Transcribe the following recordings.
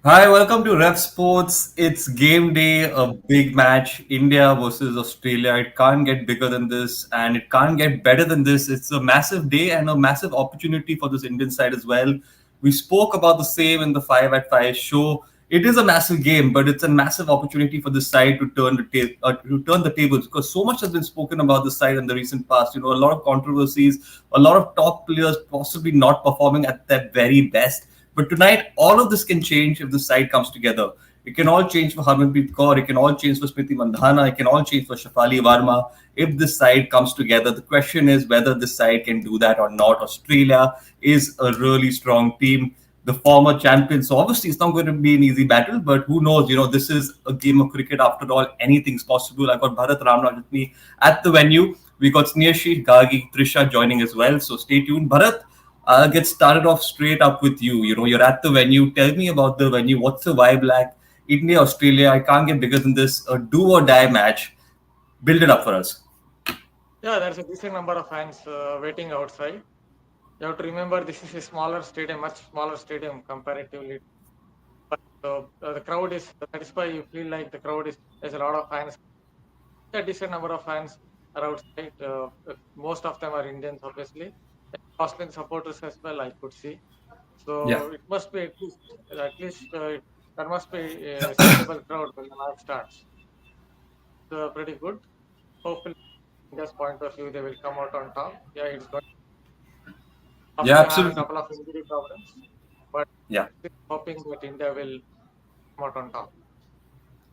Hi, welcome to Ref Sports. It's game day, a big match, India versus Australia. It can't get bigger than this and it can't get better than this. It's a massive day and a massive opportunity for this Indian side as well. We spoke about the same in the 5 at 5 show. It is a massive game, but it's a massive opportunity for this side to turn the tables because so much has been spoken about this side in the recent past. A lot of controversies, a lot of top players possibly not performing at their very best. But tonight, all of this can change if the side comes together. It can all change for Harmanpreet Kaur. It can all change for Smriti Mandhana. It can all change for Shafali Varma if this side comes together. The question is whether this side can do that or not. Australia is a really strong team, the former champions. So obviously, it's not going to be an easy battle, but who knows? This is a game of cricket after all. Anything's possible. I got Bharat Ramraj with me at the venue. We got Snehashi, Gagi, Trisha joining as well. So stay tuned. Bharat, I'll get started off straight up with you. You're at the venue. Tell me about the venue. What's the vibe like? India, Australia. I can't get bigger than this. A do or die match. Build it up for us. Yeah, there's a decent number of fans waiting outside. You have to remember this is a smaller stadium, much smaller stadium comparatively. But the crowd is, that is why you feel like the crowd is, there's a lot of fans. A decent number of fans are outside. Most of them are Indians, obviously. Australian supporters as well, I could see. Yeah. So it must be at least there must be a sizable crowd when the match starts. Pretty good. Hopefully, from India's point of view, they will come out on top. Yeah, it's going Yeah, after having a absolutely. couple of injury problems, but Yeah. still hoping that India will come out on top.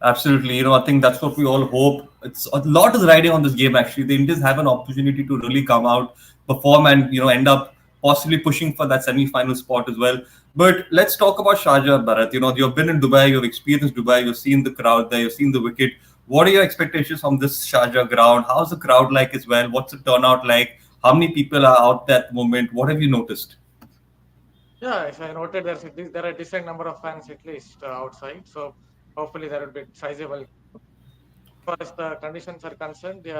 Absolutely. I think that's what we all hope. It's a lot is riding on this game actually. The Indians have an opportunity to really come out, perform, and end up possibly pushing for that semi-final spot as well. But let's talk about Sharjah, Bharat. You've been in Dubai, you've experienced Dubai, you've seen the crowd there, you've seen the wicket. What are your expectations from this Sharjah ground? How's the crowd like as well? What's the turnout like? How many people are out there at the moment? What have you noticed? Yeah, as I noted, there are a decent number of fans at least outside. So hopefully there will be sizable. As far as the conditions are concerned, they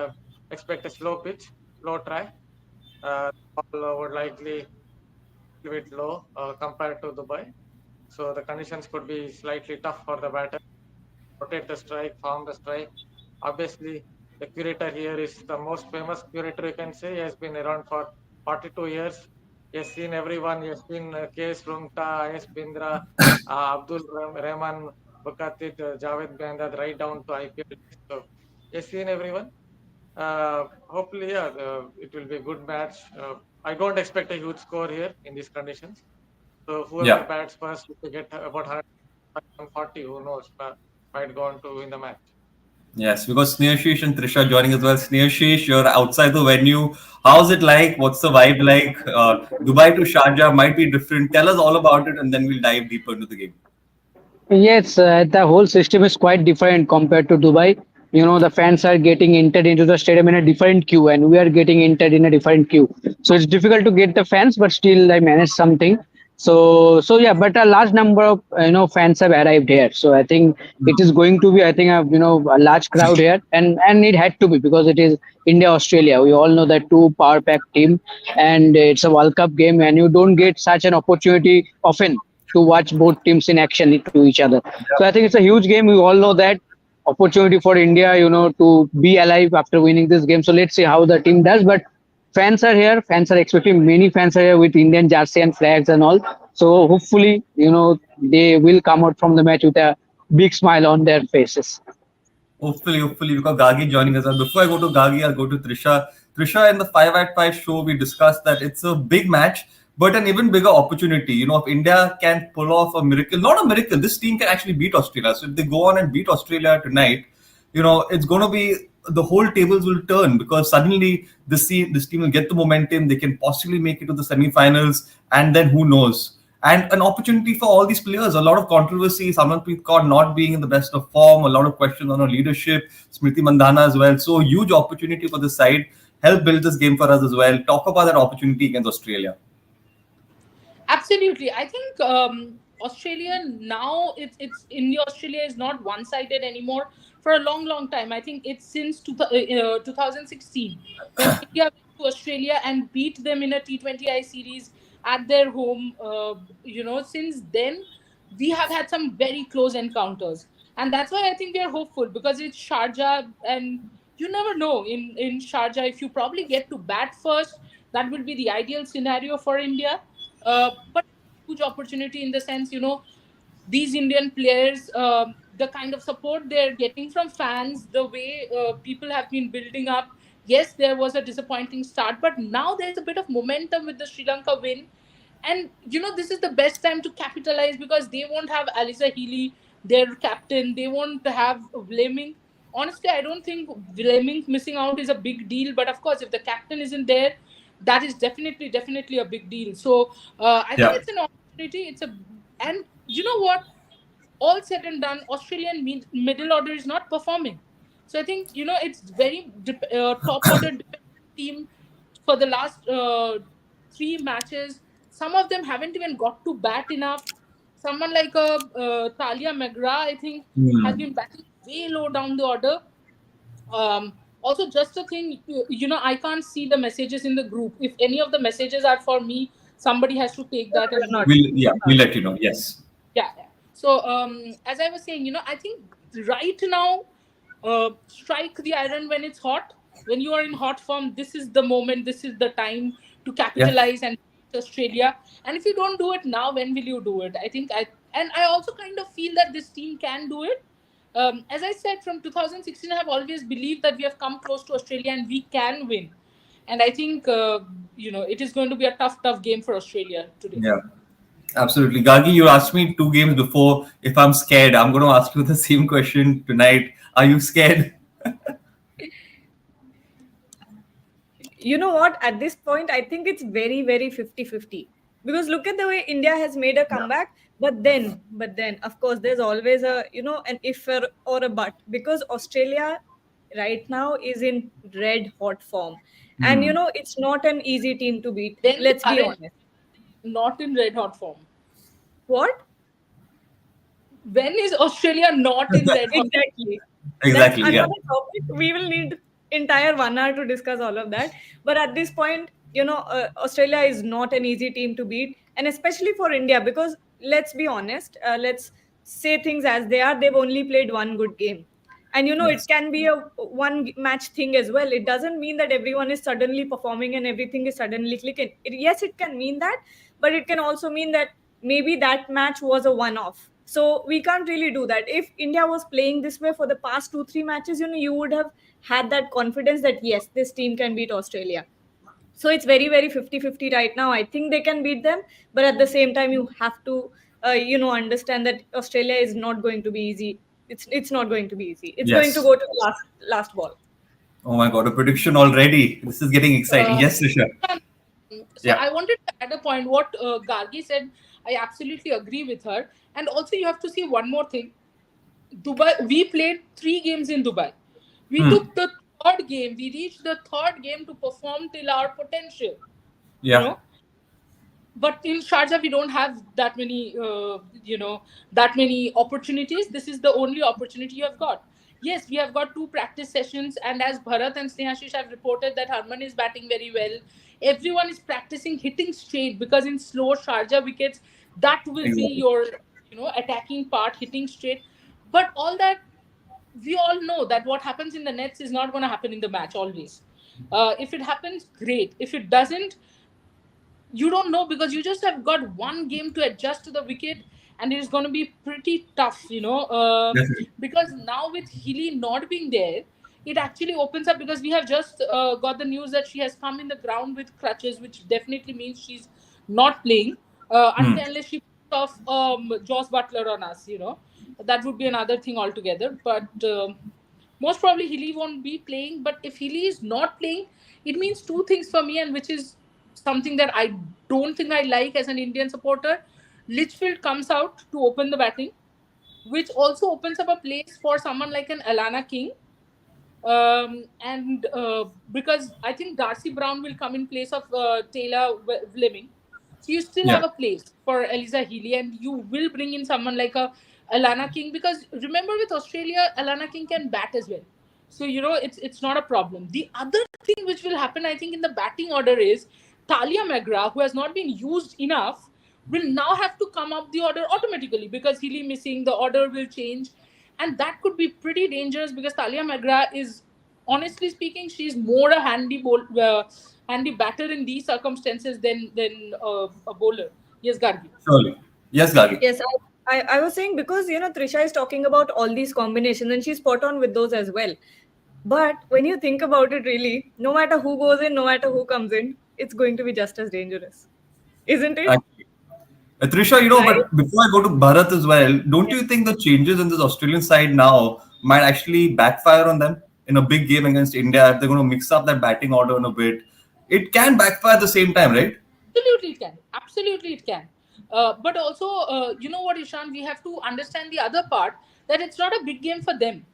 expect a slow pitch, slow track. Ball would likely a bit low compared to Dubai. So the conditions could be slightly tough for the batter. Rotate the strike, form the strike. Obviously, the curator here is the most famous curator, you can say. He has been around for 42 years. He has seen everyone. He has seen K.S. Rumta, S. Bindra, Abdul Rahman, Bukatit, Javed Bandad, right down to IPL. So he has seen everyone. Hopefully, yeah, it will be a good match. I don't expect a huge score here in these conditions. So whoever Yeah. bats first, if they get about 140, who knows, might go on to win the match. Yes, we got Sneharshish and Trisha joining as well. Sneharshish, you're outside the venue. How's it like? What's the vibe like? Dubai to Sharjah might be different. Tell us all about it, and then we'll dive deeper into the game. Yes, the whole system is quite different compared to Dubai. The fans are getting entered into the stadium in a different queue, and we are getting entered in a different queue. So it's difficult to get the fans, but still I managed something. So yeah, but a large number of fans have arrived here. So I think it is going to be, I think, a large crowd here, and it had to be because it is India Australia. We all know that two power pack team, and it's a World Cup game, and you don't get such an opportunity often to watch both teams in action to each other. So I think it's a huge game. We all know that opportunity for India, to be alive after winning this game. So let's see how the team does. But fans are here. Fans are expecting. Many fans are here with Indian jersey and flags and all. So hopefully, they will come out from the match with a big smile on their faces. Hopefully, we've got Gagi joining us. And before I go to Gagi, I'll go to Trisha. Trisha, in the 5 at 5 show, we discussed that it's a big match, but an even bigger opportunity. If India can pull off a miracle, not a miracle, this team can actually beat Australia. So if they go on and beat Australia tonight, it's going to be the whole tables will turn because suddenly this team will get the momentum. They can possibly make it to the semi-finals, and then who knows? And an opportunity for all these players. A lot of controversy. Harmanpreet Kaur not being in the best of form. A lot of questions on her leadership. Smriti Mandhana as well. So huge opportunity for this side. Help build this game for us as well. Talk about that opportunity against Australia. Absolutely. I think Australia now it's India Australia is not one sided anymore for a long time. I think it's since 2016 when India went to Australia and beat them in a T20I series at their home. Since then. we have had some very close encounters, and that's why I think we are hopeful, because it's Sharjah, and you never know in Sharjah, if you probably get to bat first, that will be the ideal scenario for India. But huge opportunity in the sense, these Indian players, the kind of support they're getting from fans, the way people have been building up. Yes, there was a disappointing start, but now there's a bit of momentum with the Sri Lanka win. And this is the best time to capitalize, because they won't have Alisa Healy, their captain. They won't have Vlaming. Honestly, I don't think Vlaming missing out is a big deal. But of course, if the captain isn't there, that is definitely a big deal. So I think Yeah. it's an opportunity. And you know what? All said and done, Australian middle order is not performing. So I think it's very top order team for the last three matches. Some of them haven't even got to bat enough. Someone like Talia McGrath, I think, has Hmm. been batting way low down the order. Also, just a thing, I can't see the messages in the group. If any of the messages are for me, somebody has to take No, that no, and you're not. mute. We'll let you know. Yes. Yeah, yeah. So as I was saying, I think right now, strike the iron when it's hot. When you are in hot form, this is the moment, this is the time to Yeah. capitalize and beat Australia. And if you don't do it now, when will you do it? I also kind of feel that this team can do it. As I said, from 2016, I have always believed that we have come close to Australia and we can win. And I think it is going to be a tough game for Australia today. Yeah. Absolutely. Gagi, you asked me 2 games before if I'm scared. I'm going to ask you the same question tonight. Are you scared? You know what? At this point, I think it's very, very 50-50. Because look at the way India has made a Yeah. comeback. But then, of course, there's always an if or a but. Because Australia right now is in red hot form. And, Hmm. it's not an easy team to beat. Then they Let's be aren't honest. not in red hot form. What? When is Australia not in red hot? Exactly. That's Exactly. Yeah. another topic. We will need entire 1 hour to discuss all of that. But at this point, Australia is not an easy team to beat, and especially for India, because let's be honest, let's say things as they are. They've only played one good game, and it Yes. can be a one match thing as well. It doesn't mean that everyone is suddenly performing and everything is suddenly clicking. Yes, it can mean that, but it can also mean that maybe that match was a one off. So we can't really do that. If India was playing this way for the past 2 3 matches, you would have had that confidence that yes, this team can beat Australia. So it's very, very 50-50 right now. I think they can beat them, but at the same time you have to understand that Australia is not going to be easy. It's not going to be easy. It's going to Yes. go to the last ball. Oh my God, a prediction already. This is getting exciting. Uh, Yes, Risha. so Yeah. I wanted to add a point. What Gargi said, I absolutely agree with her. And also, you have to see one more thing. Dubai, we played 3 games in Dubai. We Hmm. took the third game. We reached the third game to perform till our potential. You Yeah. know, but in Sharjah we don't have that many opportunities. This is the only opportunity you have got. Yes, we have got 2 practice sessions, and as Bharat and Snehashish have reported that Harman is batting very well. Everyone is practicing hitting straight, because in slow Sharjah wickets, that will be Exactly. your attacking part, hitting straight. But all that, we all know that what happens in the nets is not going to happen in the match always. If it happens, great. If it doesn't, you don't know, because you just have got one game to adjust to the wicket, and it is going to be pretty tough, Definitely. because now with Healy not being there, it actually opens up, because we have just got the news that she has come in the ground with crutches, which definitely means she's not playing Hmm. until unless she puts off Joss Butler on us. That would be another thing altogether. But most probably Healy won't be playing. But if Healy is not playing, it means two things for me, and which is something that I don't think I like as an Indian supporter. Litchfield comes out to open the batting, which also opens up a place for someone like an Alana King. And because I think Darcy Brown will come in place of Taylor Fleming. So you still Yeah. have a place for Eliza Healy, and you will bring in someone like a Alana King, because remember with Australia, Alana King can bat as well. So it's not a problem. The other thing which will happen, I think, in the batting order is Talia McGrath, who has not been used enough, will now have to come up the order automatically because Healy missing, the order will change. And that could be pretty dangerous because Talia McGrath is, honestly speaking, she's more a handy batter in these circumstances than a bowler. Yes, Gargi. Surely. Yes, Gagi. Yes, I was saying because Trisha is talking about all these combinations and she's spot on with those as well. But when you think about it, really, no matter who goes in, no matter who comes in, it's going to be just as dangerous, isn't it? Actually. Trisha, Right? but before I go to Bharat as well, don't Yeah. you think the changes in this Australian side now might actually backfire on them in a big game against India if they're going to mix up that batting order in a bit? It can backfire at the same time, right? Absolutely, it can. Absolutely, it can. But also, you know what, Ishan, we have to understand the other part that it's not a big game for them.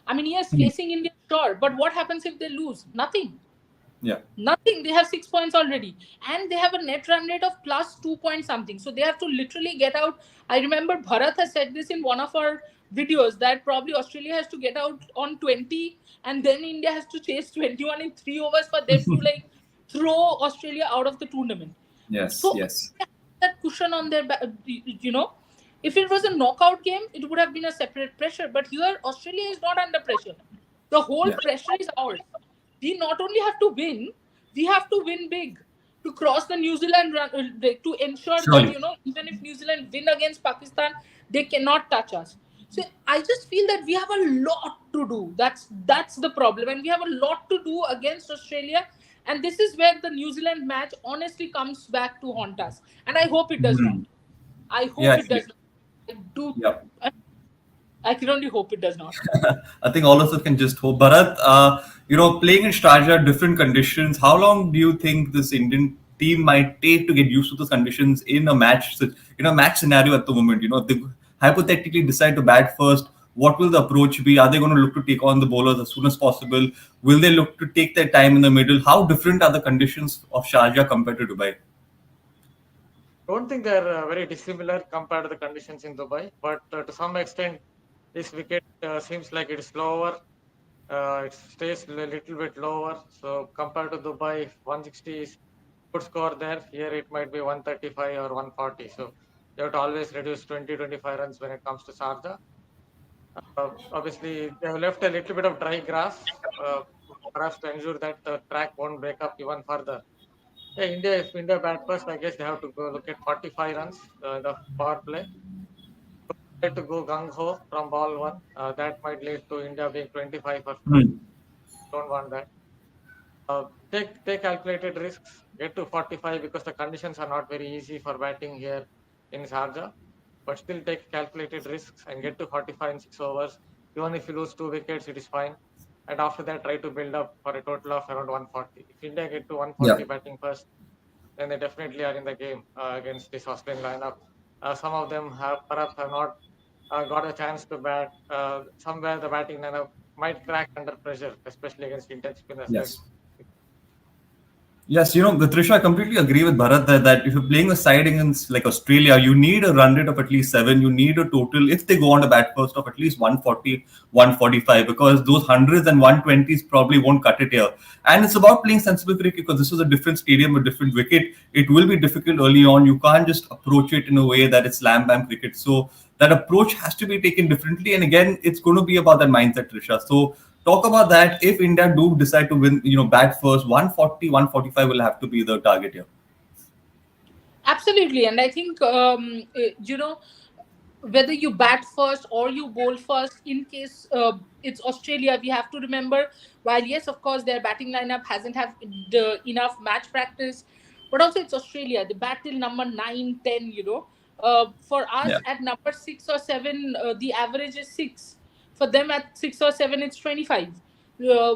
I mean, yes, Hmm. facing India, sure, but what happens if they lose? Nothing. Yeah. Nothing. They have 6 points already, and they have a net run rate of plus 2 point something. So they have to literally get out. I remember Bharat has said this in one of our videos that probably Australia has to get out on 20, and then India has to chase 21 in 3 overs for them to like throw Australia out of the tournament. Yes. So Yes. that cushion on their back, if it was a knockout game, it would have been a separate pressure. But here, Australia is not under pressure. The whole Yeah. pressure is ours. We not only have to win, we have to win big to cross the New Zealand run, to ensure that Surely. even if New Zealand win against Pakistan, they cannot touch us. So I just feel that we have a lot to do. That's the problem, and we have a lot to do against Australia. And this is where the New Zealand match honestly comes back to haunt us. And I hope it does not. Hmm. I Yeah. hope it Actually. does not. I do. Yeah. I can only hope it does not. I think all of us can just hope. Bharat, playing in Sharjah, different conditions. How long do you think this Indian team might take to get used to those conditions in a match, match scenario at the moment? If they hypothetically decide to bat first, what will the approach be? Are they going to look to take on the bowlers as soon as possible? Will they look to take their time in the middle? How different are the conditions of Sharjah compared to Dubai? Don't think they're very dissimilar compared to the conditions in Dubai, but to some extent, this wicket seems like it's slower. It stays a little bit lower. So compared to Dubai, 160 is good score there. Here it might be 135 or 140. So you have to always reduce 20-25 runs when it comes to Sharjah. Obviously, they have left a little bit of dry grass, perhaps to ensure that the track won't break up even further. Yeah, if India bat first, I guess they have to go look at 45 runs in the power play. Try to go gung ho from ball one. That might lead to India being 25 or 50. Hmm. Don't want that. Take calculated risks. Get to 45 because the conditions are not very easy for batting here in Sharjah. But still take calculated risks and get to 45 in 6 overs. Even if you lose 2 wickets, it is fine. And after that, try to build up for a total of around 140. If India get to Yeah. 140 batting first, then they definitely are in the game against this Australian lineup. Some of them have not got a chance to bat. Somewhere the batting lineup might crack under pressure, especially against intense spinners. Yes. Yes, Trisha, I completely agree with Bharat that if you're playing a side against like Australia, you need a run rate of at least 7. You need a total, if they go on to bat first, of at least 140, 145, because those hundreds and 120s probably won't cut it here. And it's about playing sensible cricket because this is a different stadium, a different wicket. It will be difficult early on. You can't just approach it in a way that it's slam bam cricket. So that approach has to be taken differently. And again, it's going to be about that mindset, Trisha. So talk about that. If India do decide to win, bat first, 140, 145 will have to be the target here. Absolutely, and I think whether you bat first or you bowl first, in case it's Australia, we have to remember, while yes, of course, their batting lineup hasn't have enough match practice, but also it's Australia. They bat till number 9, 10. For Yeah. us at number 6 or 7, the average is 6. For them at 6 or 7, it's 25,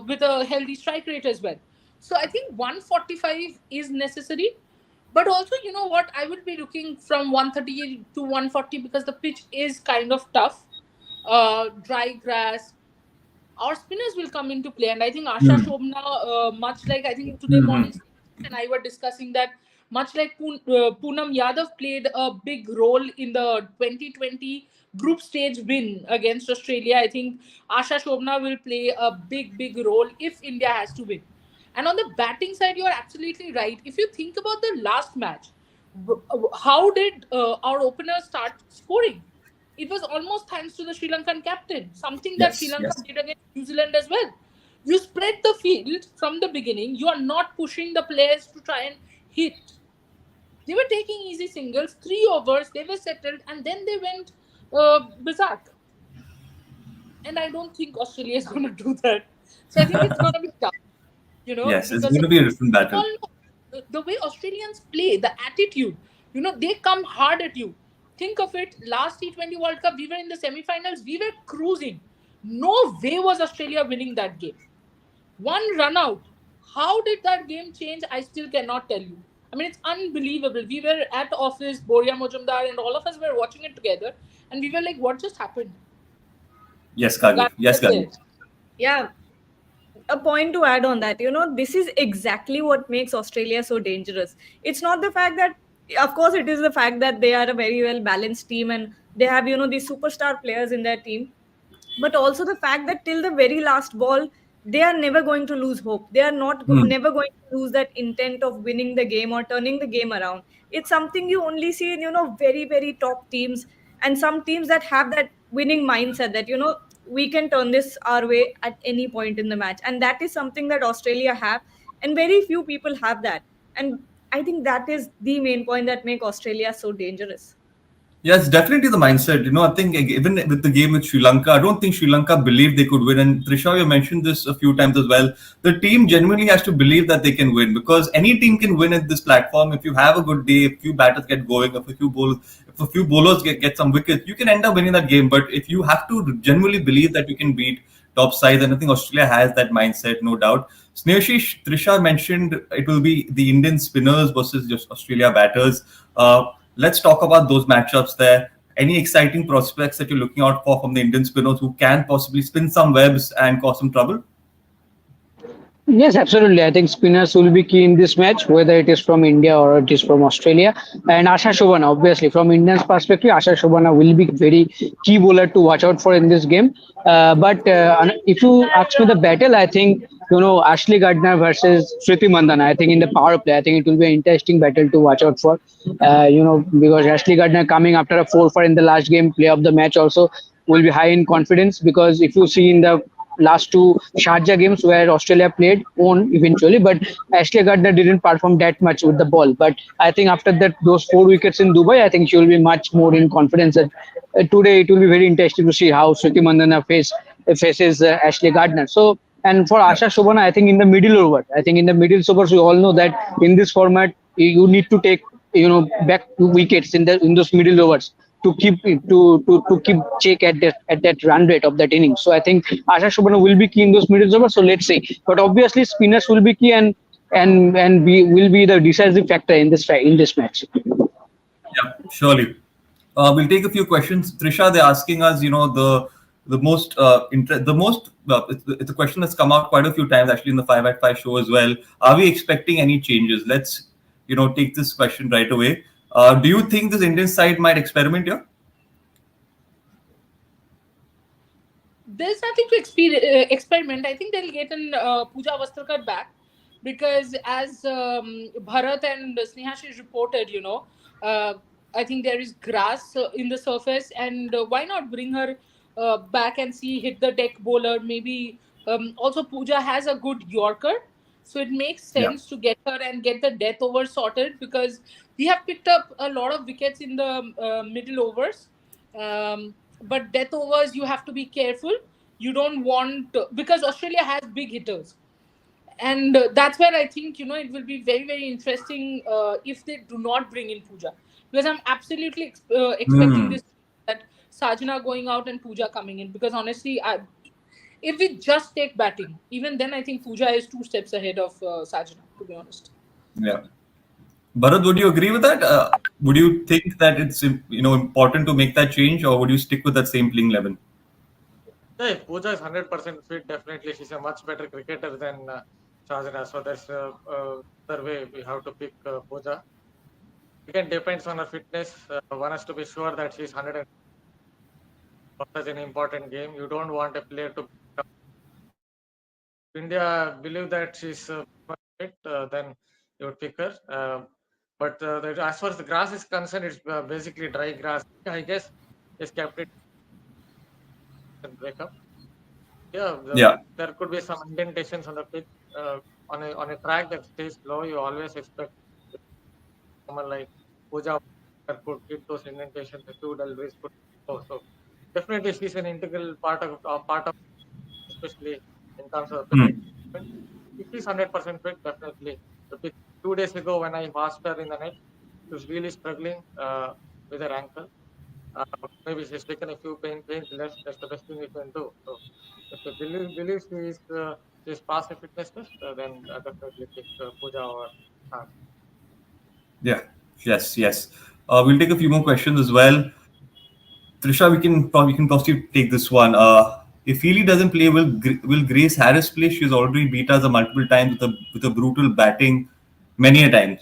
with a healthy strike rate as well. So I think 145 is necessary, but also, you know what? I would be looking from 130 to 140 because the pitch is kind of tough. Dry grass. Our spinners will come into play. And I think Asha Hmm. Shobna, much like I think today Hmm. morning, and I were discussing that, much like Poonam Yadav played a big role in the 2020 group stage win against Australia, I think Asha Shobna will play a big, big role if India has to win. And on the batting side, you're absolutely right. If you think about the last match, How did our opener start scoring? It was almost thanks to the Sri Lankan captain, something that Sri Yes, Lanka yes. did against New Zealand as well. You spread the field from the beginning, you are not pushing the players to try and hit. They were taking easy singles, 3 overs, they were settled, and then they went berserk. And I don't think Australia is going to do that. So I think it's going to be tough, Yes, it's because going to be a different we battle. all know the way Australians play, the attitude, they come hard at you. Think of it, last T20 World Cup, we were in the semi-finals, we were cruising. No way was Australia winning that game. One run out. How did that game change? I still cannot tell you. I mean, it's unbelievable. We were at office, Boria Mojumdar, and all of us were watching it together, and we were like, what just happened? Yes, Kagi. That Yes, was there. Kagi. Yeah, a point to add on that, this is exactly what makes Australia so dangerous. It's not the fact that, of course, it is the fact that they are a very well balanced team and they have, these superstar players in their team, but also the fact that till the very last ball they are never going to lose hope. They are not Hmm. never going to lose that intent of winning the game or turning the game around. It's something you only see in, very very top teams, and some teams that have that winning mindset that, we can turn this our way at any point in the match, and that is something that Australia have, and very few people have that. And I think that is the main point that make Australia so dangerous. Yeah, it's definitely the mindset. I think even with the game with Sri Lanka, I don't think Sri Lanka believed they could win. And Trisha, you mentioned this a few times as well. The team genuinely has to believe that they can win because any team can win at this platform. If you have a good day, if a few batters get going, if a few bowlers get some wickets, you can end up winning that game. But if you have to genuinely believe that you can beat top sides, and I think Australia has that mindset, no doubt. Snehashish, Trisha mentioned it will be the Indian spinners versus just Australia batters. Let's talk about those matchups there. Any exciting prospects that you're looking out for from the Indian spinners who can possibly spin some webs and cause some trouble? Yes, absolutely. I think spinners will be key in this match, whether it is from India or it is from Australia. And Asha Shobana, obviously, from Indians' perspective, Asha Shobana will be very key bowler to watch out for in this game. But if you ask me the battle, I think, Ashley Gardner versus Shriti Mandana. I think in the power play, I think it will be an interesting battle to watch out for. Because Ashley Gardner coming after a 4-4 in the last game, play of the match also will be high in confidence because if you see in the last two Sharjah games where Australia played, won eventually, but Ashley Gardner didn't perform that much with the ball. But I think after that, those 4 wickets in Dubai, I think she will be much more in confidence. And today, it will be very interesting to see how Sriti Mandana faces Ashley Gardner. So, and for Yeah. Asha Shobana, I think in the middle over, I think in the middle overs, we all know that in this format, you need to take back 2 wickets in those middle overs to keep check at that run rate of that inning. So I think Asha Shobana will be key in those middle overs. So let's see. But obviously spinners will be key and will be the decisive factor in this match. Yeah, surely. We'll take a few questions. Trisha, they're asking us, it's a question that's come out quite a few times actually in the 5 at 5 show as well. Are we expecting any changes? Let's, take this question right away. Do you think this Indian side might experiment here? There's nothing to experiment. I think they'll get an Pooja Vastrkar back because, as Bharat and Snehashi reported, uh, I think there is grass in the surface, and why not bring her back and see hit the deck bowler? Maybe also Pooja has a good Yorker, so it makes Yeah. sense to get her and get the death over sorted because we have picked up a lot of wickets in the middle overs. But death overs, you have to be careful. You don't want because Australia has big hitters, and that's where I think it will be very very interesting if they do not bring in Pooja because I'm absolutely expecting Hmm. this that Sajna going out and Pooja coming in because honestly, if we just take batting, even then I think Pooja is 2 steps ahead of Sajna. To be honest. Yeah. Bharat, would you agree with that? Would you think that it's important to make that change, or would you stick with that same playing 11? Yeah, if Pooja is 100% fit, definitely she's a much better cricketer than Shazana. So that's other way we have to pick Pooja. Again, depends on her fitness. One has to be sure that she's 100 for such an important game. You don't want a player to. India believe that she's fit, then you would pick her. But as far as the grass is concerned, it's basically dry grass. I guess it's kept it and break up. Yeah, Yeah. there could be some indentations on the pitch. On a track that stays low, you always expect someone like Puja could hit those indentations. The two deliveries could go. So definitely, she's an integral part of, especially in terms of pitch. Hmm. If she's 100% fit, definitely. The pitch, 2 days ago, when I watched her in the net, she was really struggling with her ankle. Uh, Maybe she's taken a few painkillers. That's the best thing we can do. So if you believe she's past the fitness test, then definitely pick Puja or Hans. Yeah. Yes. Yes. We'll take a few more questions as well. Trisha, we can possibly take this one. If Healy doesn't play, will Grace Harris play? She's already beat us a multiple times with a brutal batting, many a times.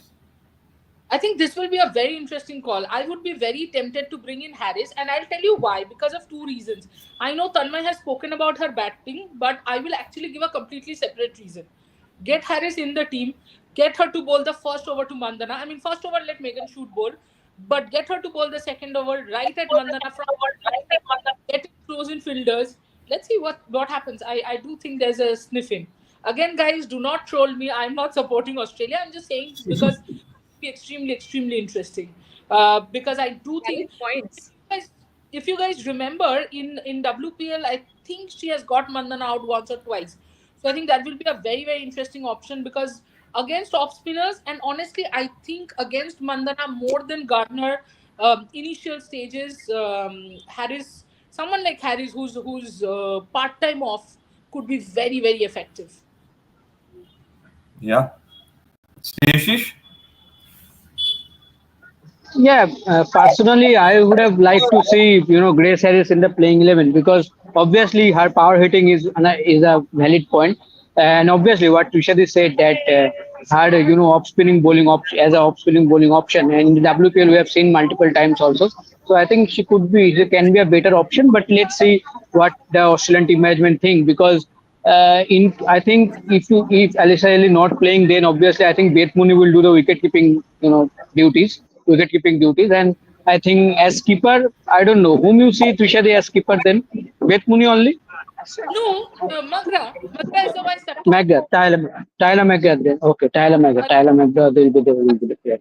I think this will be a very interesting call. I would be very tempted to bring in Harris, and I'll tell you why. Because of two reasons. I know Tanmay has spoken about her batting, but I will actually give a completely separate reason. Get Harris in the team, get her to bowl the first over to Mandana. I mean, first over, let Megan shoot bowl, but get her to bowl the second over right at Mandana from get in close in fielders. Let's see what happens. I do think there's a sniffing. Again, guys, do not troll me. I'm not supporting Australia. I'm just saying because be extremely, extremely interesting. Because I do think Valid points. guys, if you guys remember in WPL, I think she has got Mandana out once or twice. So I think that will be a very, very interesting option because against off spinners, and honestly, I think against Mandana more than Gardner, initial stages, Harris, someone like Harris who's part time off could be very, very effective. Yeah. Sneshish? Yeah, personally, I would have liked to see Grace Harris in the playing 11 because obviously her power hitting is a valid point, and obviously what Tushadi said that had off spinning bowling as a off spinning bowling option, and in the WPL we have seen multiple times also. So I think she can be a better option, but let's see what the Australian team management think because in I think if Alisa Ali not playing, then obviously I think Beth Mooney will do the wicket keeping duties, and I think as keeper, I don't know whom you see Trishadi as keeper. Then Beth Mooney only. No, Magra is the vice captain. McGrath, Tyler McGrath. Then okay, Tyler McGrath will be the player.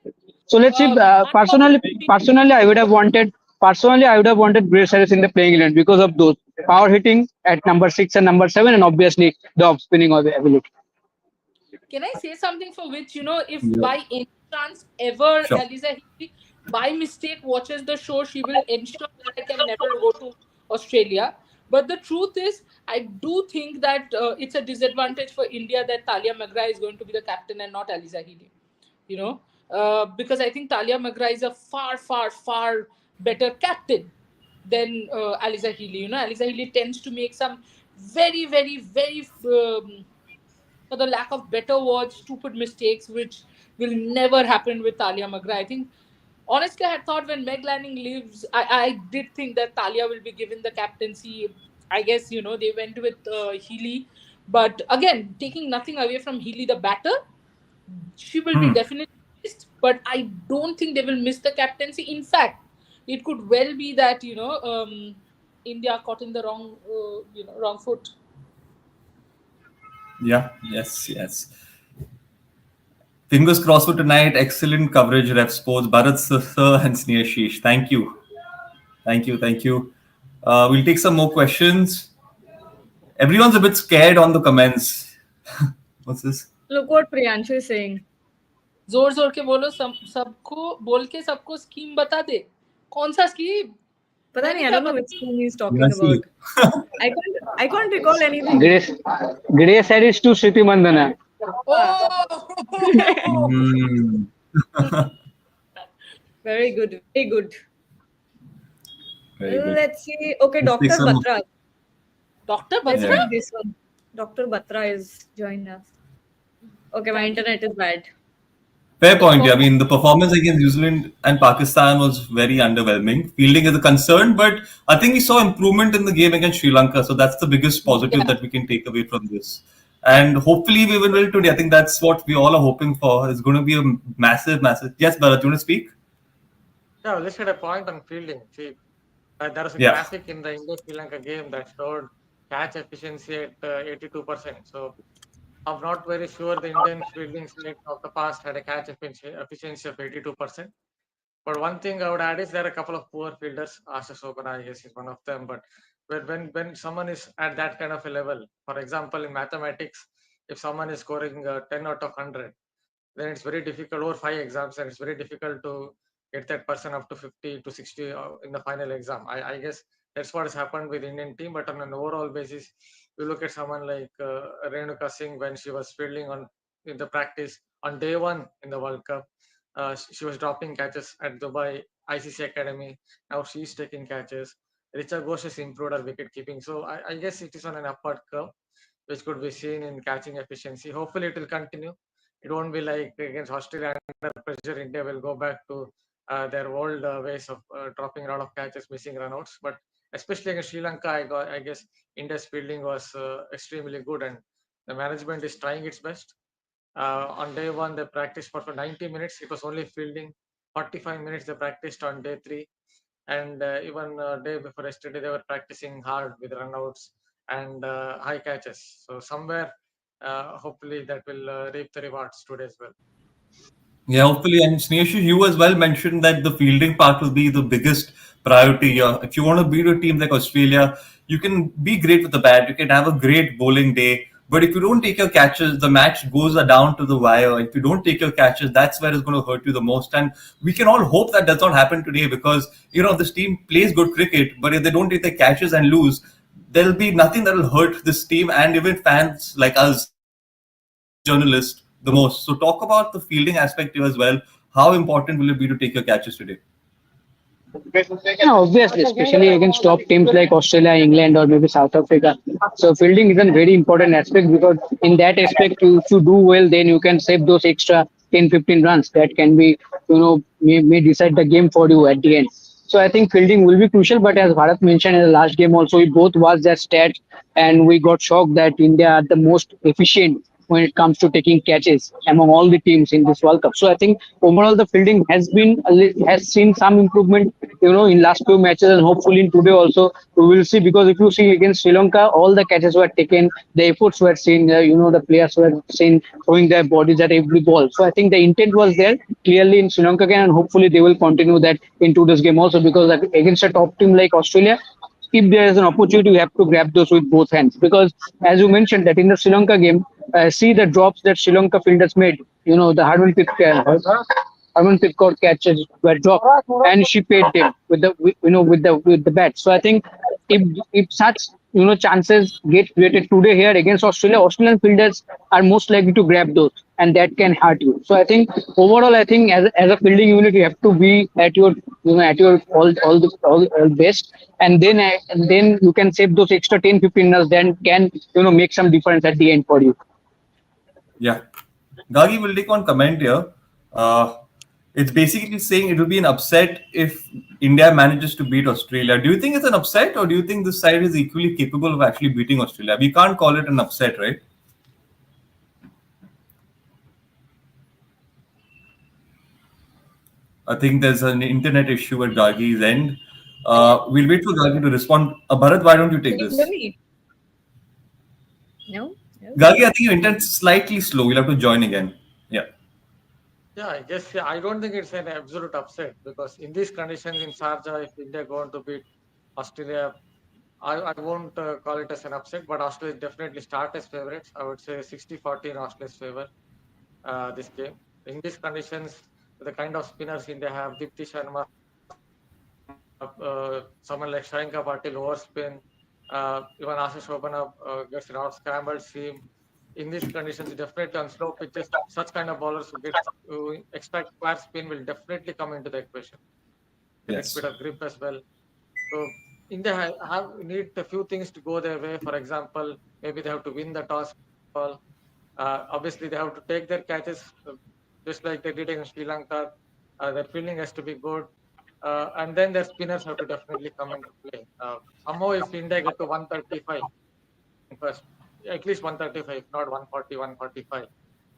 So let's see. Personally, I would have wanted Grace Harris in the playing 11 because of those power hitting at number 6 and number 7, and obviously the off spinning ability. Can I say something for which, if by any chance ever Sure. Aliza Healy by mistake watches the show, she will ensure that I can never go to Australia. But the truth is, I do think that it's a disadvantage for India that Talia Magra is going to be the captain and not Aliza Healy. Because I think Talia Magra is a far, far, far better captain than Aliza Healy. Aliza Healy tends to make some very, very, very for the lack of better words, stupid mistakes, which will never happen with Talia Magra. I think, honestly, I had thought when Meg Lanning leaves, I did think that Talia will be given the captaincy. I guess, they went with Healy. But again, taking nothing away from Healy, the batter, she will be definitely missed. But I don't think they will miss the captaincy. In fact, it could well be that, India caught in the wrong foot. Yeah. Yes. Yes. Fingers crossed for tonight. Excellent coverage, Ref Sports, Bharat Sir and Sneashish. Thank you. Thank you. Thank you. We'll take some more questions. Everyone's a bit scared on the comments. What's this? Look what Priyanshu is saying. जोर जोर के बोलो सबको बोल के सबको scheme बता दे कौन सा scheme Pata nahi, I don't know which scheme he's talking Yeah, see. about. I can't recall anything. Grace Harris to Sriti Mandana. Oh! Hmm. Very good. Very good. Very good. Let's see. Okay, Let's take Dr. some- Batra. Dr. Let's Batra? take this one. Dr. Batra is joined us. Okay, my internet is bad. Fair point. Yeah. I mean, the performance against New Zealand and Pakistan was very underwhelming. Fielding is a concern, but I think we saw improvement in the game against Sri Lanka. So that's the biggest positive that we can take away from this. and hopefully we will win today. I think that's what we all are hoping for. It's going to be a massive, massive. Yes, Bharat, you want to speak? Yeah, let's get a point on fielding. See, there was a Yeah. graphic in the India Sri Lanka game that showed catch efficiency at 82%. So I'm not very sure the Indian fielding side of the past had a catch efficiency of 82%. But one thing I would add is there are a couple of poor fielders. Asha Sobana, I guess, is one of them. But when someone is at that kind of a level, for example, in mathematics, if someone is scoring 10 out of 100, then it's very difficult over 5 exams, and it's very difficult to get that person up to 50 to 60 in the final exam. I guess that's what has happened with Indian team. But on an overall basis, you look at someone like Renuka Singh when she was fielding on in the practice on day one in the World Cup. She was dropping catches at Dubai ICC Academy. Now she's taking catches. Richa Ghosh has improved her wicket keeping. So I guess it is on an upward curve, which could be seen in catching efficiency. Hopefully, it will continue. It won't be like against Australia under pressure. India will go back to their old ways of dropping a lot of catches, missing runouts. But especially against Sri Lanka, I guess India's fielding was extremely good, and the management is trying its best. On day one, they practiced for 90 minutes. It was only fielding. 45 minutes they practiced on day three, and even day before yesterday they were practicing hard with runouts and high catches. So somewhere, hopefully, that will reap the rewards today as well. Yeah, hopefully. And Sneha, you as well mentioned that the fielding part will be the biggest priority. Yeah, if you want to beat a team like Australia, you can be great with the bat. You can have a great bowling day. But if you don't take your catches, the match goes down to the wire. If you don't take your catches, that's where it's going to hurt you the most. And we can all hope that does not happen today because, this team plays good cricket. But if they don't take their catches and lose, there'll be nothing that will hurt this team and even fans like us and journalists the most. So talk about the fielding aspect here as well. How important will it be to take your catches today? Yeah, obviously, especially against top teams like Australia, England, or maybe South Africa. So fielding is a very important aspect because in that aspect, if you do well, then you can save those extra 10, 15 runs that can be, may decide the game for you at the end. So I think fielding will be crucial. But as Bharat mentioned in the last game, also we both watched their stats, and we got shocked that India are the most efficient when it comes to taking catches among all the teams in this World Cup. So I think overall the fielding has seen some improvement, in last few matches, and hopefully in today also we will see, because if you see against Sri Lanka, all the catches were taken, the efforts were seen, the players were seen throwing their bodies at every ball. So I think the intent was there clearly in Sri Lanka game, and hopefully they will continue that in today's game also, because against a top team like Australia, if there is an opportunity, you have to grab those with both hands. Because as you mentioned that in the Sri Lanka game, see the drops that Sri Lanka fielders made. The Harmanpreet Kaur catches were dropped, and she paid them with the bat. So I think if such chances get created today here against Australia, Australian fielders are most likely to grab those, and that can hurt you. So I think overall, I think as a fielding unit, you have to be at your at your all best, and then you can save those extra 10, 15 runs, then can make some difference at the end for you. Yeah. Gagi will take one comment here. Uh, it's basically saying it will be an upset if India manages to beat Australia. Do you think it's an upset, or do you think this side is equally capable of actually beating Australia? We can't call it an upset, right? I think there's an internet issue at Gagi's end. We'll wait for Gagi to respond. Bharat, why don't you Can take you hear this? me? No? No? Gagi, I think your internet's slightly slow. You'll have to join again. Yeah. Yeah, I guess yeah, I don't think it's an absolute upset because in these conditions in Sharjah, if India going to beat Australia, I won't call it as an upset, but Australia definitely start as favorites. I would say 60-40 in Australia's favor this game. In these conditions, the kind of spinners India have, Dipti Sharma, someone like Shayanka Patil overspin, even Ashish Shobana gets a lot of scrambled seam. In these conditions, definitely on slow pitches, such kind of bowlers who expect flat spin will definitely come into the equation. They need bit Yes. of grip as well. So India have need a few things to go their way. For example, maybe they have to win the toss call. Obviously, they have to take their catches just like they did against Sri Lanka. Their fielding has to be good, and then their spinners have to definitely come into play. Somehow, if India get to 135 first, at least 135, not 140, 145.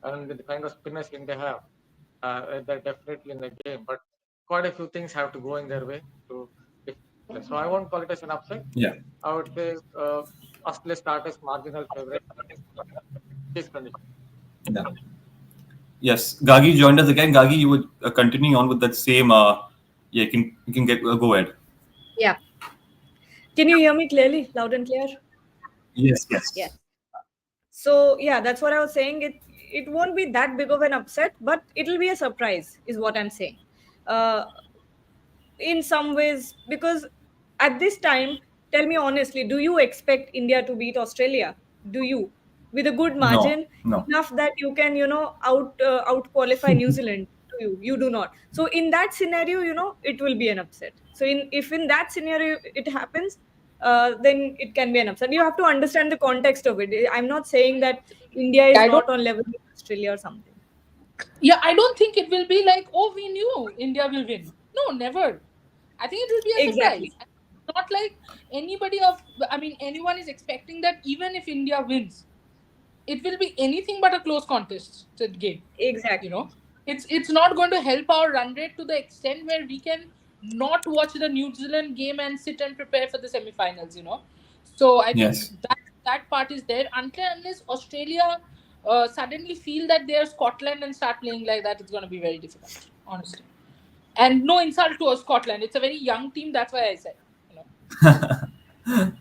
And with the kind of spinners India have, they're definitely in the game. But quite a few things have to go in their way to. So I won't call it as an upset. Yeah. I would say Australia start as marginal favorite. This condition. Yeah. Yes, Gagi joined us again. Gagi, you were continuing on with that same. Yeah, you can get go ahead. Yeah. Can you hear me clearly, loud and clear? Yes, Yes. yes. So yeah, that's what I was saying. It won't be that big of an upset, but it'll be a surprise, is what I'm saying. Uh, in some ways, because at this time, tell me honestly, do you expect India to beat Australia? Do you, with a good No, margin, no. enough that you can out qualify New Zealand? Do you do not. So in that scenario, it will be an upset. So in that scenario it happens, then it can be an upset. You have to understand the context of it. I'm not saying that India is I don't. not on level with Australia or something. Yeah, I don't think it will be like, oh, we knew India will win. No, never. I think it will be a Exactly. surprise. Not like anybody of, I mean, anyone is expecting that even if India wins, it will be anything but a close contest game. You Exactly. know, it's not going to help our run rate to the extent where we can not watch the New Zealand game and sit and prepare for the semifinals. So I think Yes. that part is there until unless Australia suddenly feel that they're Scotland and start playing like that, it's going to be very difficult, honestly. And no insult to Scotland, it's a very young team. That's why I said, you know.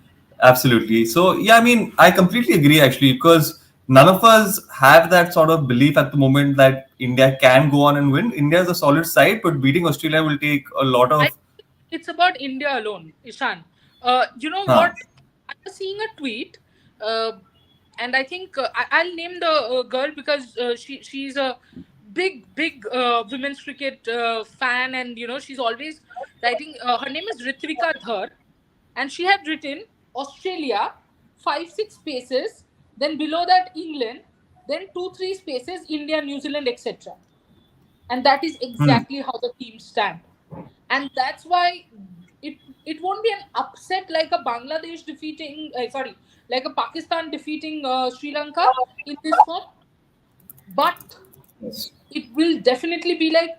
Absolutely. So, yeah, I mean, I completely agree actually, because none of us have that sort of belief at the moment that India can go on and win. India is a solid side, but beating Australia will take a lot I of. think it's about India alone, Ishan. You know Huh. what? I was seeing a tweet, uh, and I think I'll name the girl because she's a big women's cricket fan, and she's always writing. Her name is Ritvika Dhar, and she had written Australia 5-6 spaces, then below that England, then 2-3 spaces India, New Zealand, etc. And that is Hmm. exactly how the teams stand, and that's why it won't be an upset like a Bangladesh defeating sorry, like a Pakistan defeating Sri Lanka in this form, but Yes. it will definitely be like,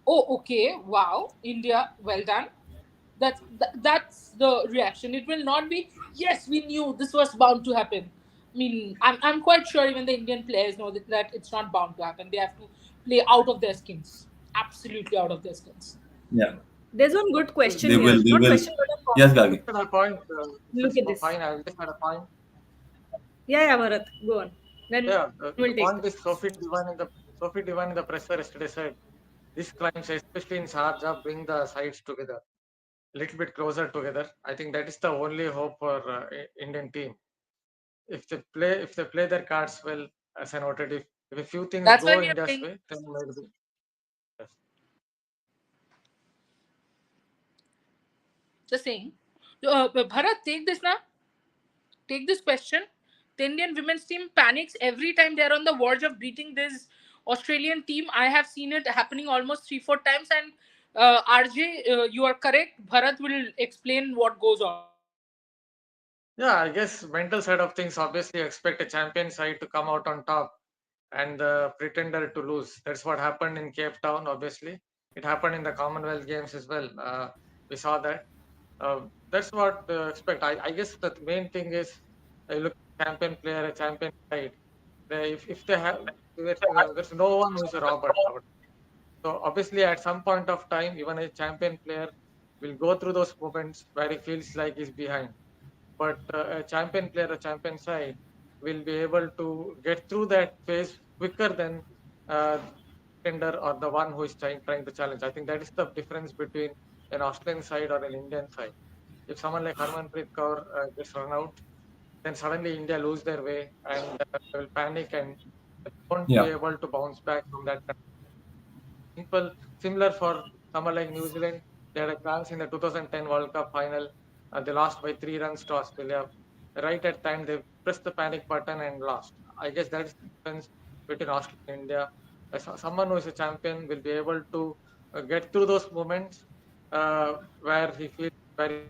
oh, okay, wow, India, well done. That's the reaction. It will not be, yes, we knew this was bound to happen. I mean, I'm quite sure even the Indian players know that it's not bound to happen. They have to play out of their skins, absolutely out of their skins. Yeah. There's one good So question They here. will. They Not will. question, but a Yes, comment. Gagi. just had a point. If Look it's at this. fine, I will just had a point. Yeah, yeah, Bharat. Go on. Then Yeah, we'll the take point that. is Sophie Divan in the presser yesterday said these clients, especially in Sharjah, bring the sides together a little bit closer together. I think that is the only hope for Indian team. If they play their cards well, as I noted, if a few things That's why go we are India's playing. way, then maybe yes. Just saying. Bharat, take this now. Take this question. The Indian women's team panics every time they're on the verge of beating this Australian team. I have seen it happening almost 3-4 times. And RJ, you are correct. Bharat will explain what goes on. Yeah, I guess mental side of things. Obviously, expect a champion side to come out on top and the pretender to lose. That's what happened in Cape Town. Obviously, it happened in the Commonwealth Games as well. We saw that. That's what expect. I guess the main thing is you look champion player, a champion side. If they have, there's no one who's a Robert. So obviously, at some point of time, even a champion player will go through those moments where he feels like he's behind. But a champion player, a champion side, will be able to get through that phase quicker than uh, contender or the one who is trying to challenge. I think that is the difference between an Australian side or an Indian side. If someone like Harmanpreet Kaur gets run out, then suddenly India lose their way and they will panic and won't be Yeah. able to bounce back from that. Similar for someone like New Zealand, they had a chance in the 2010 World Cup final. They lost by 3 runs to Australia. Right at time, they pressed the panic button and lost. I guess that's the difference between Australia and India. Someone who is a champion will be able to get through those moments where he feels very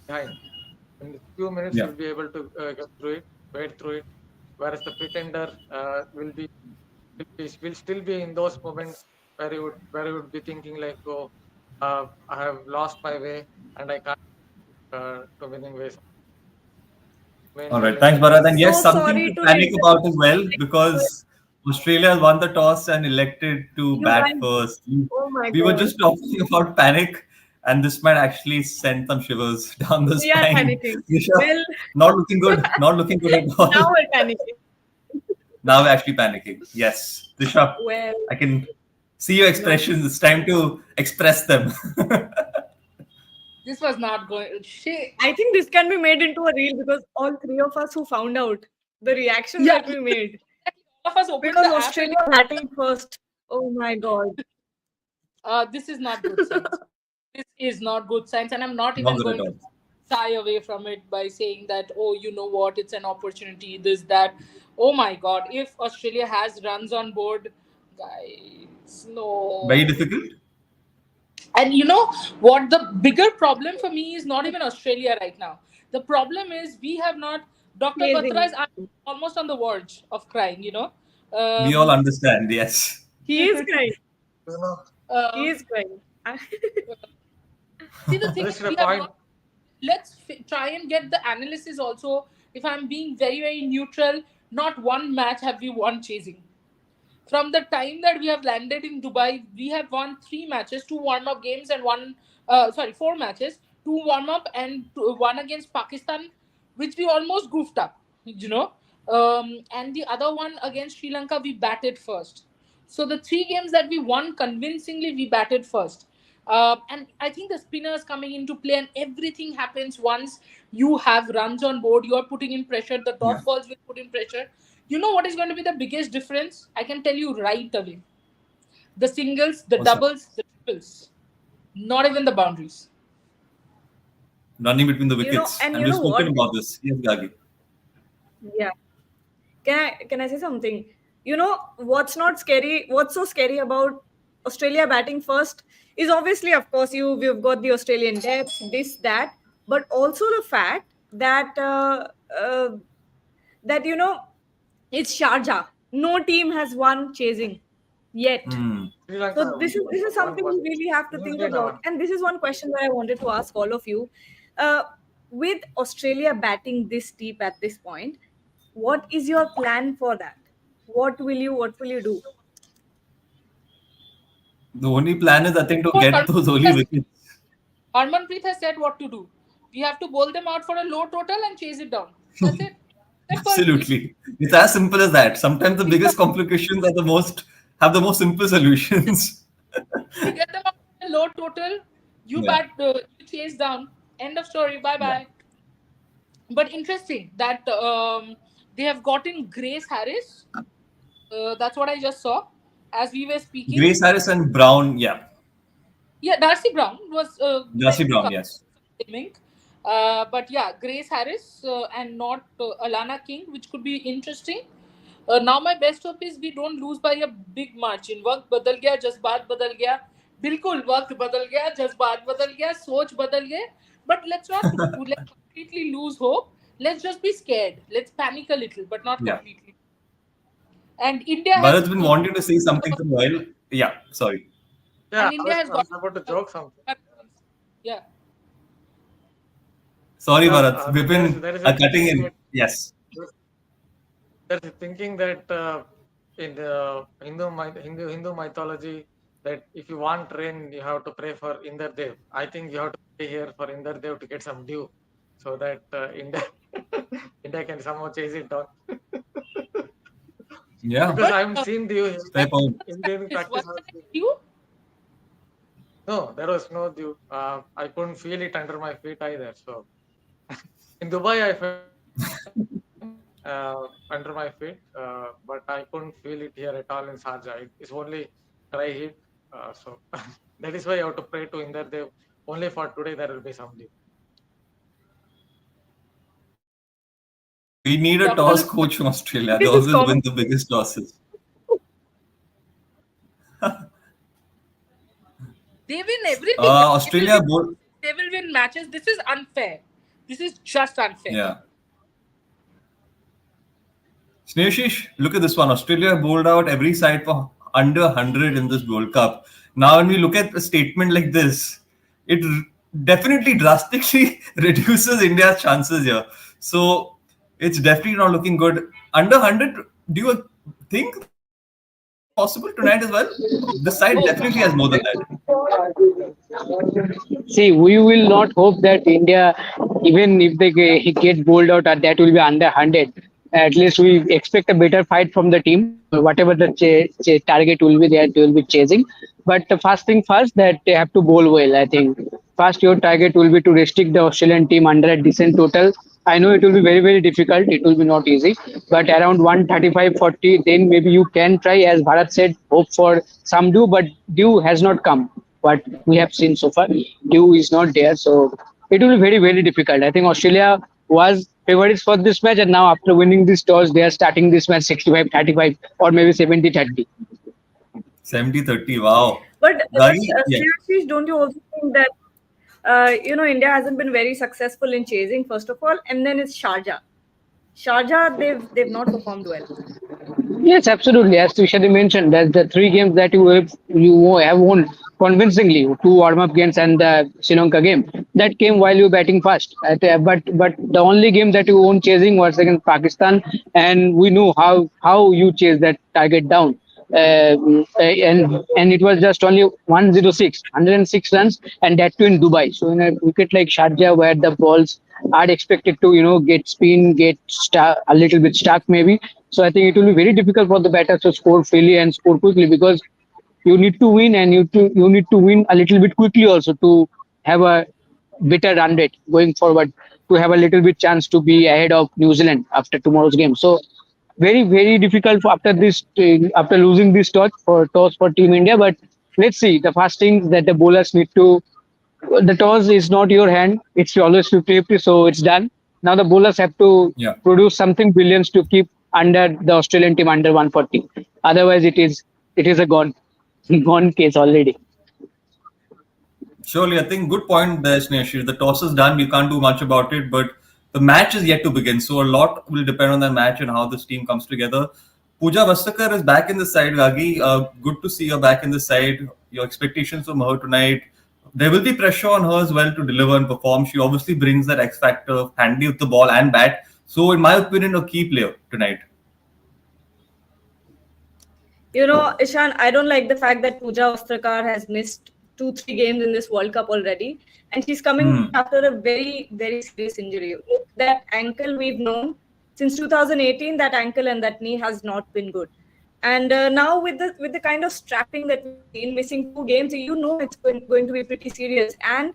behind. In a few minutes, he Yeah. will be able to get through it. wade through it. Whereas the pretender will still be in those moments where you would be thinking like, oh, I have lost my way and I can't to winning ways. Main All right, challenge thanks, that Bharat. And So yes, something sorry to to panic about as well interrupt. because Australia won the toss and elected to You bat guys, first. oh my We were god, just talking about panic, and this might actually send some shivers down the we are spine. panicking. Rishabh, Well, not looking good. Not looking good at all. now we're panicking. Now we're actually panicking. Yes, Rishabh, Well, I can see your no. expressions. It's time to express them. This was not going. Shit. I think this can be made into a reel because all three of us who found out the reactions Yeah, that we made all of us opened because the app and Australia batting first. Oh my god. this is not good science. This is not good science, and I'm not Not even good at going to all. shy away from it by saying that, oh, you know what, it's an opportunity, this, that. Oh my god, if Australia has runs on board, guys, Very no. difficult. And you know what? The bigger problem for me is not even Australia right now. The problem is we have not. Dr. Batra Chasing. is almost on the verge of crying. We all Um, understand. Yes. He is crying. you know. He uh, is crying. See, the thing Reached is, a we have point. not. Let's try and get the analysis also. If I'm being very, very neutral, not one match have we won chasing. From the time that we have landed in Dubai, we have won three matches, two warm-up games and four matches, two warm-up and one against Pakistan, which we almost goofed up, and the other one against Sri Lanka, we batted first. So the three games that we won convincingly, we batted first. And I think the spinners coming into play and everything happens once you have runs on board, you are putting in pressure, the Yeah. dot balls will put in pressure. You know what is going to be the biggest difference? I can tell you right away. The singles, the What's that? doubles, the triples. Not even the boundaries. Running between the And wickets. you And know we've what? spoken about this. Yes, Gagi. Yeah. Can I say something? You know what's not scary? What's so scary about Australia batting first is obviously, of course, we've got the Australian depth, this that, but also the fact that uh, that it's Sharjah. No team has won chasing yet. Hmm. Sri Lanka So this is won something one. we really have to New think Zealand about. won. And this is one question that I wanted to ask all of you. Uh, with Australia batting this deep at this point, what is your plan for that? What will you do? The only plan is, I think, to What get those early wickets. Harmanpreet has said what to do. We have to bowl them out for a low total and chase it down. That's it. Simple. Absolutely. It's as simple as that. Sometimes the biggest complications are the most have the most simple solutions. We get them out for a low total. You Yeah. you chase down. End of story. Bye Yeah. bye. But interesting that they have gotten Grace Harris. That's what I just saw as we were speaking. Grace Harris and Brown, yeah. Yeah, Darcy Brown was Darcy meant to Brown, come yes. gaming. But yeah, Grace Harris and not Alana King, which could be interesting. Now my best hope is we don't lose by a big margin. वक्त बदल गया, जज्बात बदल गया. बिल्कुल वक्त बदल गया, जज्बात बदल गया, सोच बदल गए. But let's completely lose hope. Let's just be scared. Let's panic a little, but not Yeah. completely. And India has Bharat's been wanting to say something for a while. Yeah, sorry. Yeah, and India has I was got about to joke something. yeah. Sorry, Yeah, Bharat. We've been there is a cutting thinking in. Yes. there's a thinking that in the Hindu mythology that if you want rain, you have to pray for Indar Dev. I think you have to pray here for Indar Dev to get some dew, so that India India can somehow chase it down. Yeah. Because But I haven't seen dew Fair point. Indian was practice. that you? No, there was no dew. I couldn't feel it under my feet either. So in Dubai, I felt under my feet, but I couldn't feel it here at all in Sharjah. It's only dry heat. So that is why you have to pray to Indar Dev. Only for today there will be some dew. We need a Dr. toss coach from Australia. They This is always common. win the biggest tosses. They win everything. They will Australia win. both. They will win matches. This is unfair. This is just unfair. Yeah. Snehashish, look at this one. Australia bowled out every side for under 100 in this World Cup. Now, when we look at a statement like this, it definitely drastically reduces India's chances here. So, it's definitely not looking good. Under 100, do you think that's possible tonight as well? This side definitely has more than that. See, we will not hope that India, even if they get bowled out, that will be under 100. At least we expect a better fight from the team. Whatever the target will be, they will be chasing. But the first thing first, that they have to bowl well. I think first your target will be to restrict the Australian team under a decent total. I know it will be very, very difficult. It will be not easy. But around 135, 40, then maybe you can try, as Bharat said, hope for some dew, but dew has not come. What we have seen so far, dew is not there. So it will be very, very difficult. I think Australia was favorites for this match, and now after winning this toss, they are starting this match 65-35 or maybe 70-30. 70-30. Wow. But Gagi, yeah. Shreyashish, don't you also think that India hasn't been very successful in chasing first of all, and then it's Sharjah. Sharjah, they've not performed well. Yes, absolutely. As Tushari mentioned, that the three games that you have won convincingly, two warm-up games and the Sri Lanka game, that came while you were batting first. But the only game that you won chasing was against Pakistan, and we know how you chase that target down. And it was just only 106 runs, and that too in Dubai. So in a wicket like Sharjah, where the balls are expected to get spin, get a little bit stuck maybe. So I think it will be very difficult for the batters to score freely and score quickly, because you need to win, and you need to win a little bit quickly also to have a better run rate going forward, to have a little bit chance to be ahead of New Zealand after tomorrow's game. So very, very difficult after this, after losing this toss for Team India. But let's see. The first thing that the bowlers need to, the toss is not your hand. It's always 50-50, so it's done. Now the bowlers have to Yeah. produce something brilliant to keep under the Australian team under 140. Otherwise, it is a gone case already. Surely, I think good point there, Snehashi. The toss is done. You can't do much about it, but the match is yet to begin. So a lot will depend on that match and how this team comes together. Pooja Vastakar is back in the side, Gagi. Good to see her back in the side. Your expectations from her tonight. There will be pressure on her as well to deliver and perform. She obviously brings that X factor, handy with the ball and bat. So, in my opinion, a key player tonight. Ishan, I don't like the fact that Pooja Vastrakar has missed 2-3 games in this World Cup already, and she's coming Hmm. after a very, very serious injury. That ankle we've known since 2018, that ankle and that knee has not been good. And now with the kind of strapping that we've seen, missing 2 games, it's going to be pretty serious. And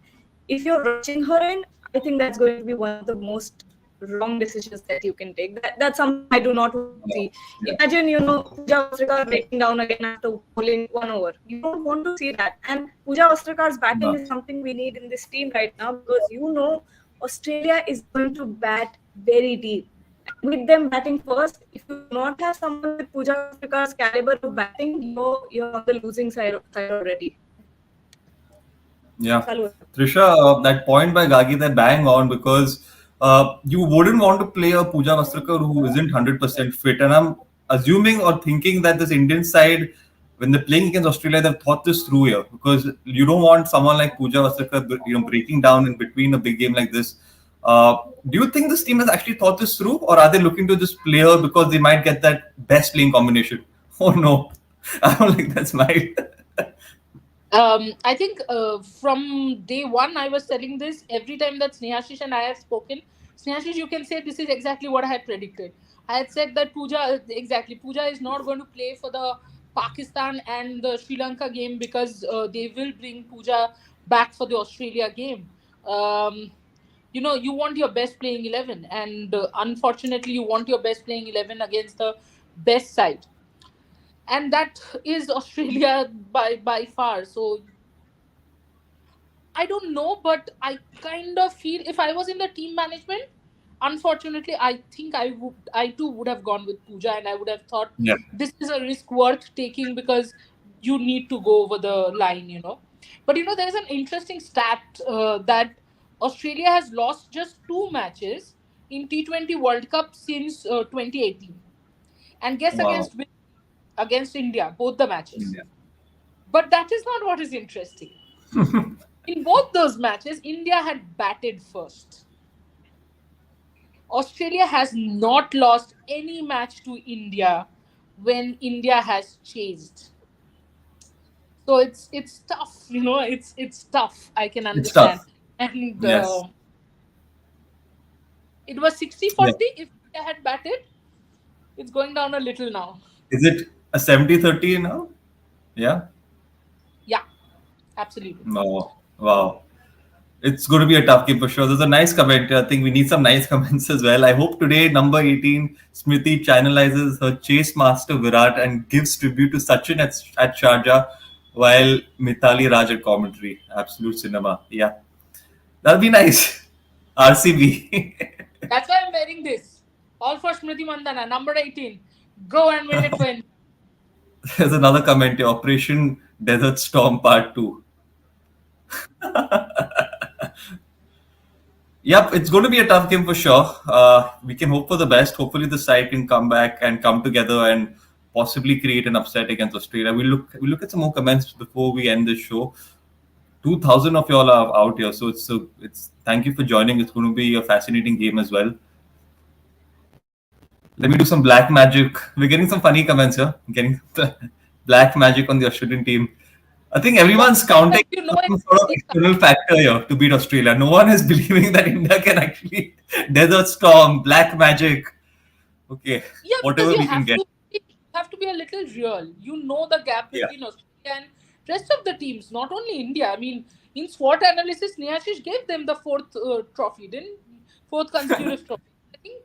if you're rushing her in, I think that's going to be one of the most wrong decisions that you can take. That's something I do not want to see. Yeah. Imagine, Pooja Vastrikar breaking down again after bowling 1 over. You don't want to see that. And Pooja Vastrikar's batting No. is something we need in this team right now, because Australia is going to bat very deep. And with them batting first, if you do not have someone with Pooja Vastrikar's caliber of batting, you're on the losing side already. Yeah. Salute. Trisha, that point by Gagi, that bang on, because you wouldn't want to play a Pooja Vastrikar who isn't 100% fit. And I'm assuming or thinking that this Indian side, when they're playing against Australia, they've thought this through here, because you don't want someone like Pooja Vastrikar, breaking down in between a big game like this. Do you think this team has actually thought this through, or are they looking to just play her because they might get that best playing combination? Oh no, I don't think that's my. I think from day one, I was telling this every time that Snehashish and I have spoken. Snehashish, you can say this is exactly what I had predicted. I had said that Pooja is not going to play for the Pakistan and the Sri Lanka game, because they will bring Pooja back for the Australia game. Um, you want your best playing 11, and unfortunately, you want your best playing 11 against the best side, and that is Australia by far. So I don't know, but I kind of feel if I was in the team management, unfortunately, I think I too would have gone with Pooja, and I would have thought Yeah. this is a risk worth taking, because you need to go over the line. But there's an interesting stat that Australia has lost just 2 matches in T20 World Cup since 2018. and guess Wow. against which? Against India, both the matches. India. But that is not what is interesting. In both those matches, India had batted first. Australia has not lost any match to India when India has chased. So it's tough, it's tough. I can It's understand. tough. And Yes. it was 60 Yeah. 40 if India had batted. It's going down a little now. Is it a 70-30 now? Yeah. Yeah, absolutely. No. Wow. It's going to be a tough game for sure. There's a nice comment. I think we need some nice comments as well. I hope today number 18 Smriti channelizes her chase master Virat and gives tribute to Sachin at Sharjah while Mithali Raj at commentary. Absolute cinema. Yeah, that'll be nice. RCB. That's why I'm wearing this. All for Smriti Mandana, number 18. Go and win it for India. There's another comment here. Operation Desert Storm Part 2. Yep, it's going to be a tough game for sure. We can hope for the best. Hopefully, the side can come back and come together and possibly create an upset against Australia. We'll look at some more comments before we end this show. 2,000 of y'all are out here, so it's thank you for joining. It's going to be a fascinating game as well. Let me do some black magic. We're getting some funny comments here. Getting black magic on the Australian team. I think What? everyone's counting You know some it's sort of really tough. external factor here to beat Australia. No one is believing that India can actually desert storm, black magic. Okay, Yeah, because whatever we can get. you have to be a little real. You know the gap Yeah. between Australia and rest of the teams, not only India. I mean, in SWOT analysis, Neashish gave them the fourth trophy, didn't fourth consecutive trophy. I think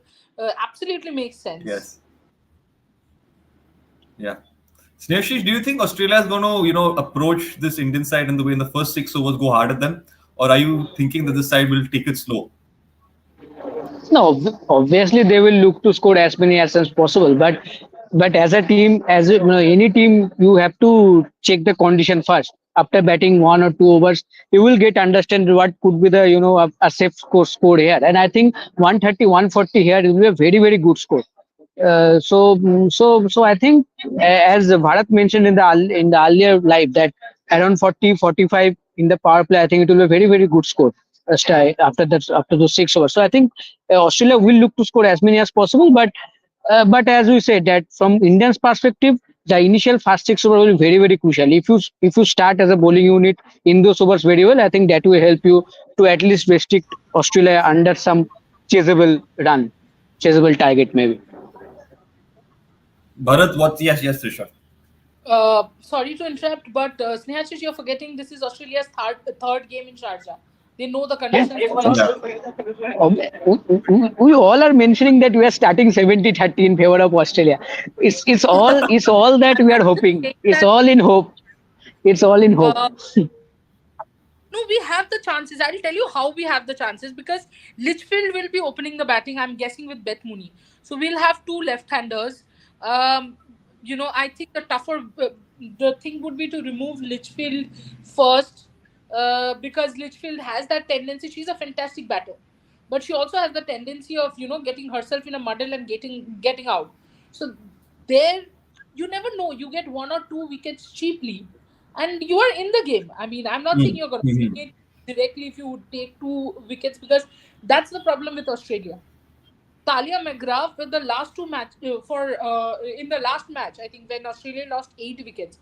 absolutely makes sense. Yes. Yeah. Snehashish, do you think Australia is going to, approach this Indian side in the way in the first 6 overs go hard at them, or are you thinking that the side will take it slow? No, obviously they will look to score as many as possible, but as a team, any team, you have to check the condition first. After batting 1 or 2 overs, you will get understand what could be the a safe score here. And I think 130, 140 here will be a very very good score. So I think as Bharat mentioned in the earlier live that around 40, 45 in the power play, I think it will be a very very good score after those 6 overs. So I think Australia will look to score as many as possible, but as we said that from Indians perspective, the initial first 6 overs will be very very crucial. If you start as a bowling unit in those overs very well, I think that will help you to at least restrict Australia under some chaseable run, chaseable target maybe. Bharat, what? Yes, yes, Trisha. Sorry to interrupt, but Snehashish, you're forgetting this is Australia's third game in Sharjah. They know the conditions well. Yeah. We all are mentioning that we are starting 70-30 in favor of Australia. It's all that we are hoping. Saying It's that all in hope. It's all in hope. uh, no, we have the chances. I'll tell you how we have the chances because Litchfield will be opening the batting, I'm guessing, with Beth Mooney. So we'll have two left-handers. Um, I think the thing would be to remove Litchfield first because Litchfield has that tendency. She's a fantastic batter, but she also has the tendency of getting herself in a muddle and getting out. So there, you never know. You get 1 or 2 wickets cheaply and you are in the game. I mean, I'm not saying you're going to Mm-hmm. win it directly if you take 2 wickets because that's the problem with Australia. Talia McGrath with the last two match for in the last match, I think when Australia lost 8 wickets,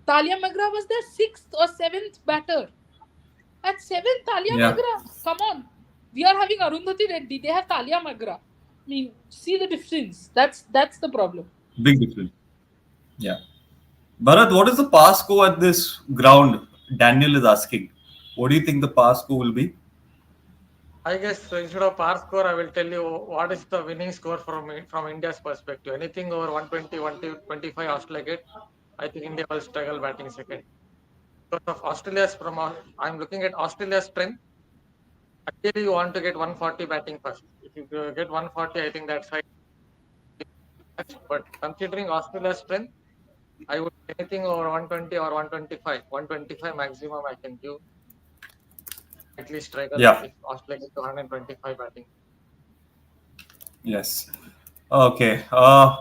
Talia McGrath was their sixth or seventh batter. At seventh, Talia Yeah. McGrath. Come on, we are having Arundhati Reddy. They have Talia McGrath. I mean, see the difference. That's the problem. Big difference. Yeah. Bharat, what is the pass score at this ground? Daniel is asking. What do you think the pass score will be? I guess instead of par score, I will tell you what is the winning score from India's perspective. Anything over 120, 125 Australia get, I think India will struggle batting second. Because of I'm looking at Australia's strength. Actually, you want to get 140 batting first. If you get 140, I think that's high. But considering Australia's strength, I would anything over 120 or 125. 125 maximum I can give. At least struggle Yeah. if Australia gets to 125 batting. Yes. Okay,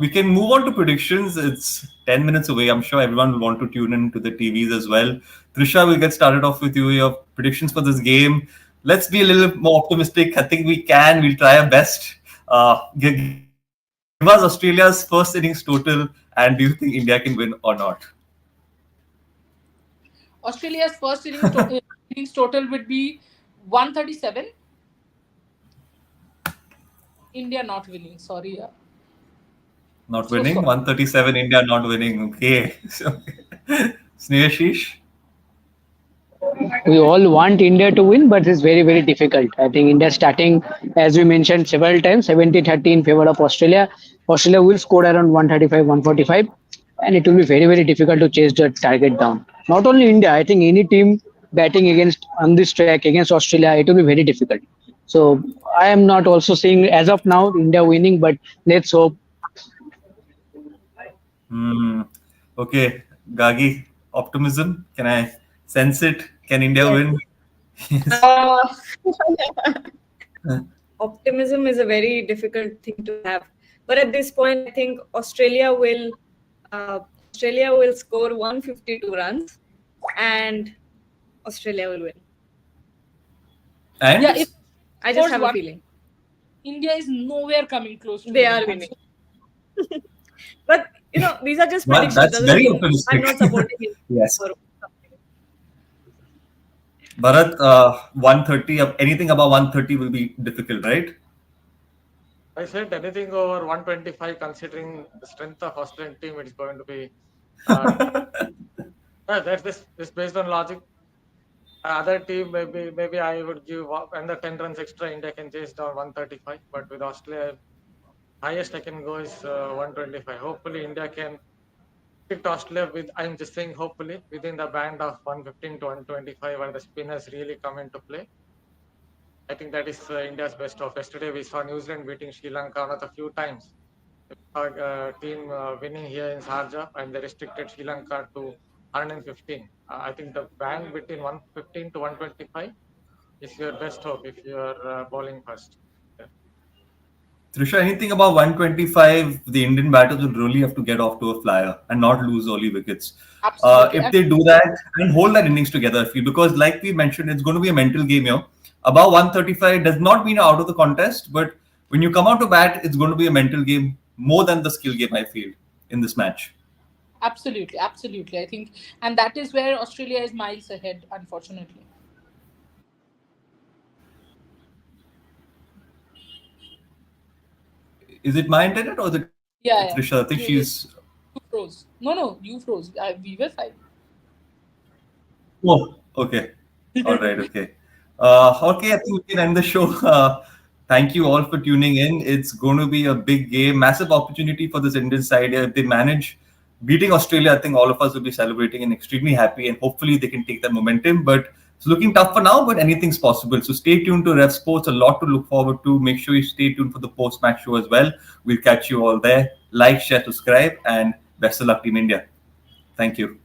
we can move on to predictions. It's 10 minutes away. I'm sure everyone will want to tune in to the TVs as well. Trisha, we'll get started off with you. Your predictions for this game. Let's be a little more optimistic. I think we can. We'll try our best. Give us Australia's first innings total, and do you think India can win or not? Australia's innings total would be 137. India not winning. Sorry, yeah. Not So winning. sorry. 137, India not winning. Okay. So, Snehashish? We all want India to win, but it's very, very difficult. I think India starting, as we mentioned several times, 70-30 in favor of Australia. Australia will score around 135, 145, and it will be very, very difficult to chase the target down. Not only India, I think any team batting against on this track against Australia, it will be very difficult. So I am not also seeing as of now India winning, but let's hope. Hmm. Okay. Gagi, optimism. Can I sense it? Can India Yes. win? Yes. Uh, Optimism is a very difficult thing to have, but at this point, I think Australia will score 152 runs, and Australia will win. Yeah, And if I just scores have a one, feeling India is nowhere coming close to they winning. are winning. But these are just well, predictions. that's Doesn't very mean I'm optimistic. not supporting him Yes. or something. Bharat, 130, anything above 130 will be difficult, right? I said anything over 125, considering the strength of Australian team, it's going to be. Uh, that's this based on logic. Other team, maybe I would give under 10 runs extra. India can chase down 135, but with Australia, highest I can go is 125. Hopefully, India can hit Australia with. I'm just saying, hopefully, within the band of 115 to 125, where the spinners really come into play. I think that is India's best of. Yesterday, we saw New Zealand beating Sri Lanka one of the few times. Our team winning here in Sharjah, and they restricted Sri Lanka to 115. I think the band between 115 to 125 is your best hope if you are bowling first. Yeah. Trisha, anything above 125, the Indian batters will really have to get off to a flyer and not lose early wickets. Absolutely. If And they do that and hold that innings together, I feel, because like we mentioned, it's going to be a mental game here. Above 135 does not mean you're out of the contest, but when you come out to bat, it's going to be a mental game more than the skill game, I feel, in this match. absolutely, absolutely. I think, and that is where Australia is miles ahead, unfortunately. Is it my internet or is it Trisha? I think Yeah, yeah. she's. You froze. No, no, you froze. We were fine. Oh, okay. All right, okay. Okay, I think we can end the show. Thank you all for tuning in. It's going to be a big game, massive opportunity for this Indian side. If they manage beating Australia, I think all of us will be celebrating and extremely happy, and hopefully they can take that momentum. But it's looking tough for now, but anything's possible. So stay tuned to Rev Sports. A lot to look forward to. Make sure you stay tuned for the post-match show as well. We'll catch you all there. Like, share, subscribe, and best of luck, Team India. Thank you.